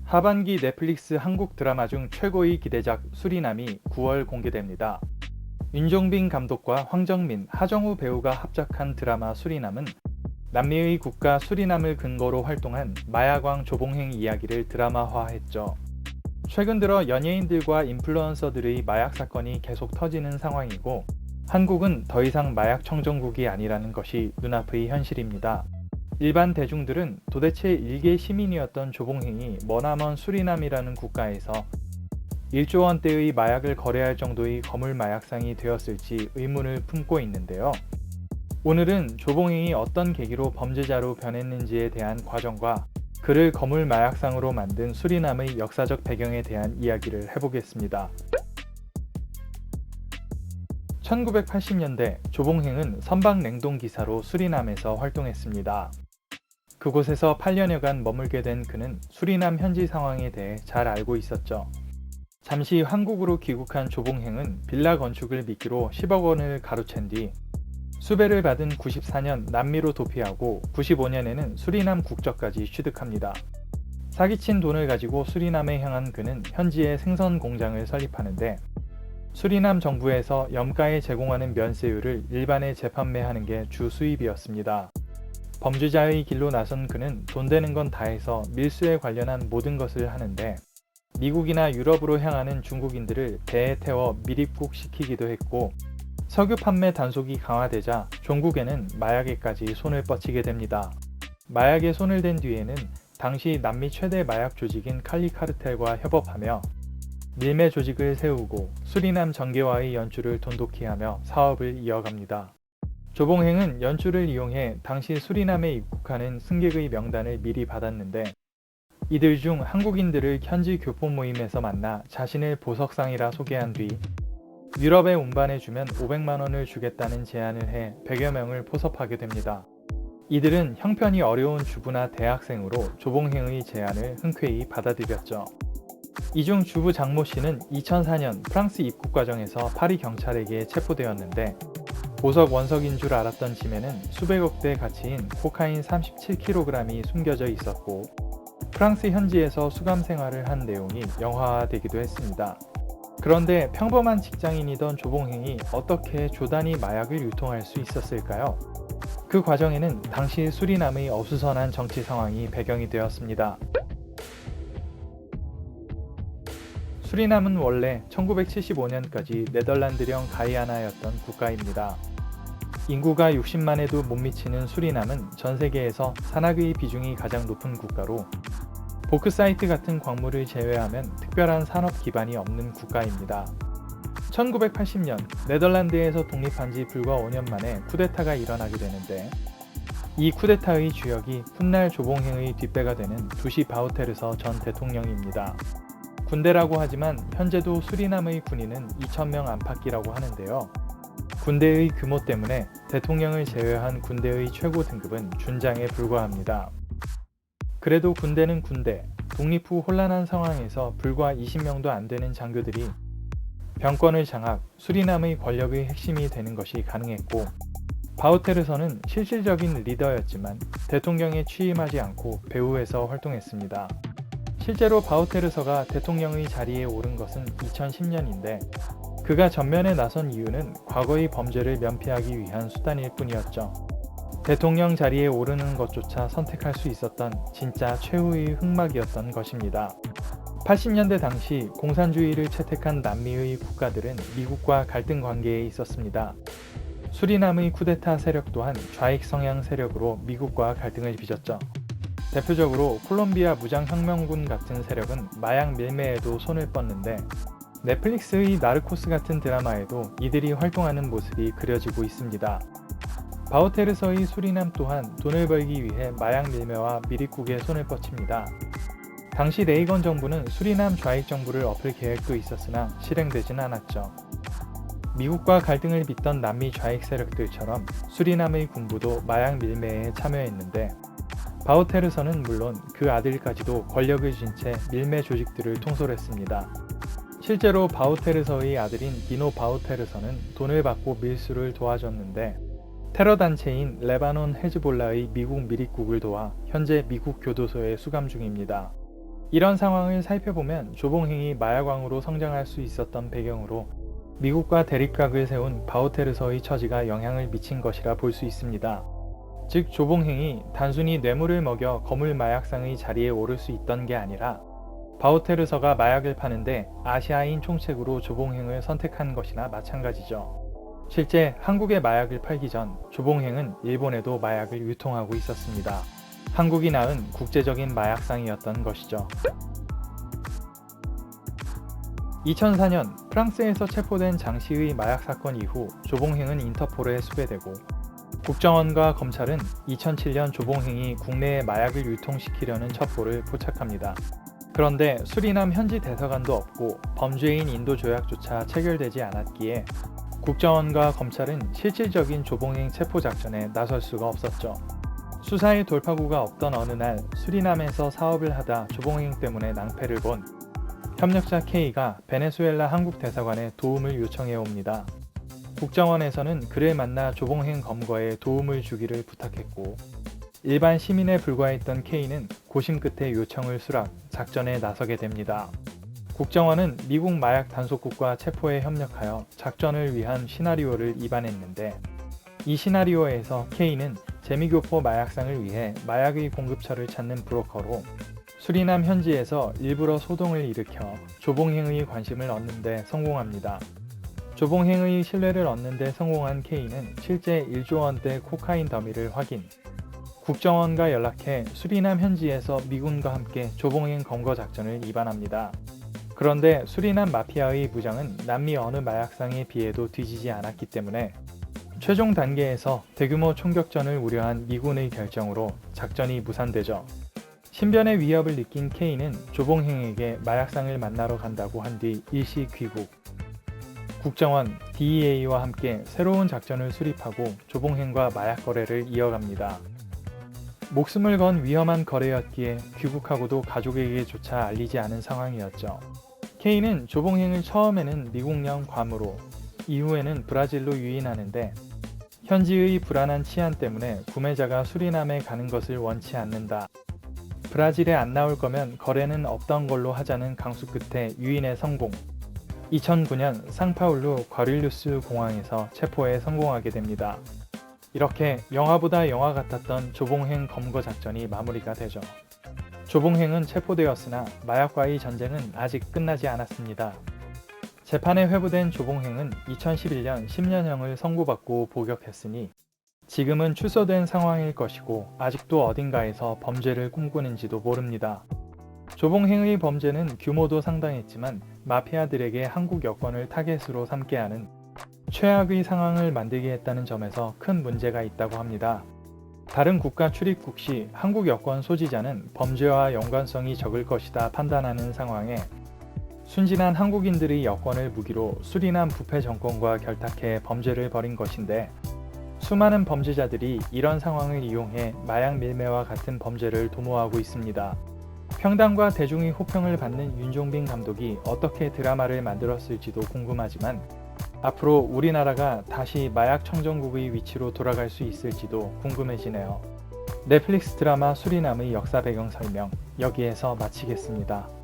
하반기 넷플릭스 한국 드라마 중 최고의 기대작 수리남이 9월 공개됩니다. 윤종빈 감독과 황정민, 하정우 배우가 합작한 드라마 수리남은 남미의 국가 수리남을 근거로 활동한 마약왕 조봉행 이야기를 드라마화했죠. 최근 들어 연예인들과 인플루언서들의 마약 사건이 계속 터지는 상황이고 한국은 더 이상 마약 청정국이 아니라는 것이 눈앞의 현실입니다. 일반 대중들은 도대체 일개 시민이었던 조봉행이 머나먼 수리남이라는 국가에서 1조 원대의 마약을 거래할 정도의 거물 마약상이 되었을지 의문을 품고 있는데요. 오늘은 조봉행이 어떤 계기로 범죄자로 변했는지에 대한 과정과 그를 거물 마약상으로 만든 수리남의 역사적 배경에 대한 이야기를 해보겠습니다. 1980년대 조봉행은 선박 냉동 기사로 수리남에서 활동했습니다. 그곳에서 8년여간 머물게 된 그는 수리남 현지 상황에 대해 잘 알고 있었죠. 잠시 한국으로 귀국한 조봉행은 빌라 건축을 미끼로 10억 원을 가로챈 뒤 수배를 받은 94년 남미로 도피하고 95년에는 수리남 국적까지 취득합니다. 사기친 돈을 가지고 수리남에 향한 그는 현지에 생선 공장을 설립하는데 수리남 정부에서 염가에 제공하는 면세율을 일반에 재판매하는 게 주 수입이었습니다. 범죄자의 길로 나선 그는 돈 되는 건 다 해서 밀수에 관련한 모든 것을 하는데 미국이나 유럽으로 향하는 중국인들을 배에 태워 밀입국시키기도 했고 석유 판매 단속이 강화되자 종국에는 마약에까지 손을 뻗치게 됩니다. 마약에 손을 댄 뒤에는 당시 남미 최대 마약 조직인 칼리 카르텔과 협업하며 밀매 조직을 세우고 수리남 정계와의 연줄을 돈독히 하며 사업을 이어갑니다. 조봉행은 연줄을 이용해 당시 수리남에 입국하는 승객의 명단을 미리 받았는데 이들 중 한국인들을 현지 교포 모임에서 만나 자신을 보석상이라 소개한 뒤 유럽에 운반해주면 500만 원을 주겠다는 제안을 해 100여 명을 포섭하게 됩니다. 이들은 형편이 어려운 주부나 대학생으로 조봉행의 제안을 흔쾌히 받아들였죠. 이 중 주부 장모 씨는 2004년 프랑스 입국 과정에서 파리 경찰에게 체포되었는데 보석 원석인 줄 알았던 짐에는 수백억 대 가치인 코카인 37kg이 숨겨져 있었고 프랑스 현지에서 수감 생활을 한 내용이 영화화되기도 했습니다. 그런데 평범한 직장인이던 조봉행이 어떻게 조단위 마약을 유통할 수 있었을까요? 그 과정에는 당시 수리남의 어수선한 정치 상황이 배경이 되었습니다. 수리남은 원래 1975년까지 네덜란드령 가이아나였던 국가입니다. 인구가 60만에도 못 미치는 수리남은 전 세계에서 산악의 비중이 가장 높은 국가로 보크사이트 같은 광물을 제외하면 특별한 산업 기반이 없는 국가입니다. 1980년 네덜란드에서 독립한 지 불과 5년 만에 쿠데타가 일어나게 되는데 이 쿠데타의 주역이 훗날 조봉행의 뒷배가 되는 두시 바우테르서 전 대통령입니다. 군대라고 하지만 현재도 수리남의 군인은 2,000명 안팎이라고 하는데요. 군대의 규모 때문에 대통령을 제외한 군대의 최고 등급은 준장에 불과합니다. 그래도 군대는 군대, 독립 후 혼란한 상황에서 불과 20명도 안 되는 장교들이 병권을 장악, 수리남의 권력의 핵심이 되는 것이 가능했고 바우테르서는 실질적인 리더였지만 대통령에 취임하지 않고 배후에서 활동했습니다. 실제로 바우테르서가 대통령의 자리에 오른 것은 2010년인데 그가 전면에 나선 이유는 과거의 범죄를 면피하기 위한 수단일 뿐이었죠. 대통령 자리에 오르는 것조차 선택할 수 있었던 진짜 최후의 흑막이었던 것입니다. 80년대 당시 공산주의를 채택한 남미의 국가들은 미국과 갈등 관계에 있었습니다. 수리남의 쿠데타 세력 또한 좌익 성향 세력으로 미국과 갈등을 빚었죠. 대표적으로 콜롬비아 무장혁명군 같은 세력은 마약 밀매에도 손을 뻗는데 넷플릭스의 나르코스 같은 드라마에도 이들이 활동하는 모습이 그려지고 있습니다. 바우테르서의 수리남 또한 돈을 벌기 위해 마약 밀매와 밀입국에 손을 뻗칩니다. 당시 레이건 정부는 수리남 좌익 정부를 엎을 계획도 있었으나 실행되진 않았죠. 미국과 갈등을 빚던 남미 좌익 세력들처럼 수리남의 군부도 마약 밀매에 참여했는데 바우테르서는 물론 그 아들까지도 권력을 쥔 채 밀매 조직들을 통솔했습니다. 실제로 바우테르서의 아들인 비노 바우테르서는 돈을 받고 밀수를 도와줬는데 테러 단체인 레바논 헤즈볼라의 미국 밀입국을 도와 현재 미국 교도소에 수감 중입니다. 이런 상황을 살펴보면 조봉행이 마약왕으로 성장할 수 있었던 배경으로 미국과 대립각을 세운 바우테르서의 처지가 영향을 미친 것이라 볼 수 있습니다. 즉 조봉행이 단순히 뇌물을 먹여 거물 마약상의 자리에 오를 수 있던 게 아니라 바우테르서가 마약을 파는데 아시아인 총책으로 조봉행을 선택한 것이나 마찬가지죠. 실제 한국에 마약을 팔기 전 조봉행은 일본에도 마약을 유통하고 있었습니다. 한국이 낳은 국제적인 마약상이었던 것이죠. 2004년 프랑스에서 체포된 장씨의 마약 사건 이후 조봉행은 인터폴에 수배되고 국정원과 검찰은 2007년 조봉행이 국내에 마약을 유통시키려는 첩보를 포착합니다. 그런데 수리남 현지 대사관도 없고 범죄인 인도 조약조차 체결되지 않았기에 국정원과 검찰은 실질적인 조봉행 체포 작전에 나설 수가 없었죠. 수사의 돌파구가 없던 어느 날 수리남에서 사업을 하다 조봉행 때문에 낭패를 본 협력자 K가 베네수엘라 한국 대사관에 도움을 요청해 옵니다. 국정원에서는 그를 만나 조봉행 검거에 도움을 주기를 부탁했고 일반 시민에 불과했던 K는 고심 끝에 요청을 수락, 작전에 나서게 됩니다. 국정원은 미국 마약 단속국과 체포에 협력하여 작전을 위한 시나리오를 입안했는데 이 시나리오에서 K는 재미교포 마약상을 위해 마약의 공급처를 찾는 브로커로 수리남 현지에서 일부러 소동을 일으켜 조봉행의 관심을 얻는 데 성공합니다. 조봉행의 신뢰를 얻는 데 성공한 K는 실제 1조 원대 코카인 더미를 확인, 국정원과 연락해 수리남 현지에서 미군과 함께 조봉행 검거 작전을 입안합니다. 그런데 수리남 마피아의 무장은 남미 어느 마약상에 비해도 뒤지지 않았기 때문에 최종 단계에서 대규모 총격전을 우려한 미군의 결정으로 작전이 무산되죠. 신변의 위협을 느낀 K는 조봉행에게 마약상을 만나러 간다고 한 뒤 일시 귀국. 국정원, DEA와 함께 새로운 작전을 수립하고 조봉행과 마약 거래를 이어갑니다. 목숨을 건 위험한 거래였기에 귀국하고도 가족에게조차 알리지 않은 상황이었죠. K는 조봉행을 처음에는 미국령 괌으로, 이후에는 브라질로 유인하는데 현지의 불안한 치안 때문에 구매자가 수리남에 가는 것을 원치 않는다. 브라질에 안 나올 거면 거래는 없던 걸로 하자는 강수 끝에 유인에 성공. 2009년 상파울루 과릴루스 공항에서 체포에 성공하게 됩니다. 이렇게 영화보다 영화 같았던 조봉행 검거 작전이 마무리가 되죠. 조봉행은 체포되었으나 마약과의 전쟁은 아직 끝나지 않았습니다. 재판에 회부된 조봉행은 2011년 10년형을 선고받고 복역했으니 지금은 출소된 상황일 것이고 아직도 어딘가에서 범죄를 꿈꾸는지도 모릅니다. 조봉행의 범죄는 규모도 상당했지만 마피아들에게 한국 여권을 타겟으로 삼게 하는 최악의 상황을 만들게 했다는 점에서 큰 문제가 있다고 합니다. 다른 국가 출입국 시 한국 여권 소지자는 범죄와 연관성이 적을 것이다 판단하는 상황에 순진한 한국인들의 여권을 무기로 수리남 부패 정권과 결탁해 범죄를 벌인 것인데 수많은 범죄자들이 이런 상황을 이용해 마약 밀매와 같은 범죄를 도모하고 있습니다. 평당과 대중의 호평을 받는 윤종빈 감독이 어떻게 드라마를 만들었을지도 궁금하지만 앞으로 우리나라가 다시 마약 청정국의 위치로 돌아갈 수 있을지도 궁금해지네요. 넷플릭스 드라마 수리남의 역사 배경 설명 여기에서 마치겠습니다.